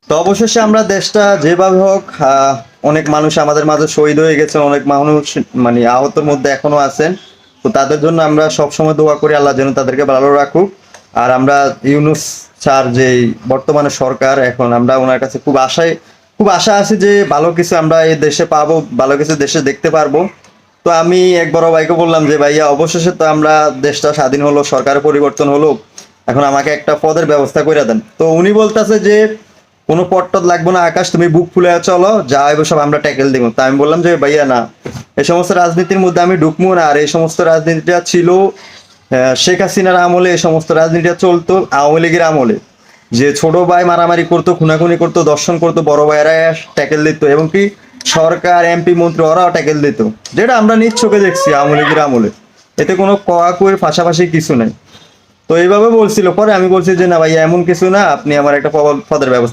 তো অবশেষে আমরা দেশটা যেভাবে হোক অনেক মানুষ আমাদের মাঝে শহীদ হয়ে গেছেন, অনেক মানুষ মানে আহতের মধ্যে এখনো আছেন। তো তাদের জন্য আমরা সবসময় দোয়া করি আল্লাহ যেন তাদেরকে ভালো রাখুক। আর আমরা ইউনূস স্যার যে বর্তমানে সরকার, এখন আমরা ওনার কাছে খুব আশা আছে যে ভালো কিছু আমরা এই দেশে পাবো, ভালো কিছু দেশে দেখতে পারবো। তো আমি এক বড় ভাইকে বললাম যে ভাইয়া অবশেষে তো আমরা দেশটা স্বাধীন হলো, সরকার পরিবর্তন হলো, এখন আমাকে একটা পদের ব্যবস্থা করে দেন। তো উনি বলতেছে যে কোনো পদ টদ লাগবে না আকাশ, তুমি বুক ফুলে চলো, যা হইব সব আমরা ট্যাকেল দিব। তা আমি বললাম যে ভাইয়া না, এই সমস্ত রাজনীতির মধ্যে আমি ঢুকবো না। আর এই সমস্ত রাজনীতিটা ছিল শেখ হাসিনার আমলে, এই সমস্ত রাজনীতিটা চলতো আওয়ামী লীগের আমলে, যে ছোট ভাই মারামারি করতো, খুনাখুনি করতো, দর্শন করতো, বড় ভাইয়েরা ট্যাকেল দিত, এবং কি সরকার এমপি মন্ত্রী ওরাও ট্যাকেল দিত, যেটা আমরা নিজ চোখে দেখছি আওয়ামী লীগের আমলে। এতে কোনো কড়াকড়ির পাশাপাশি কিছু নাই। তো এইভাবে বলছিল, পরে আমি বলছি যে না ভাইয়া এমন কিছু না, আপনি আমার একটা পদের ব্যবস্থা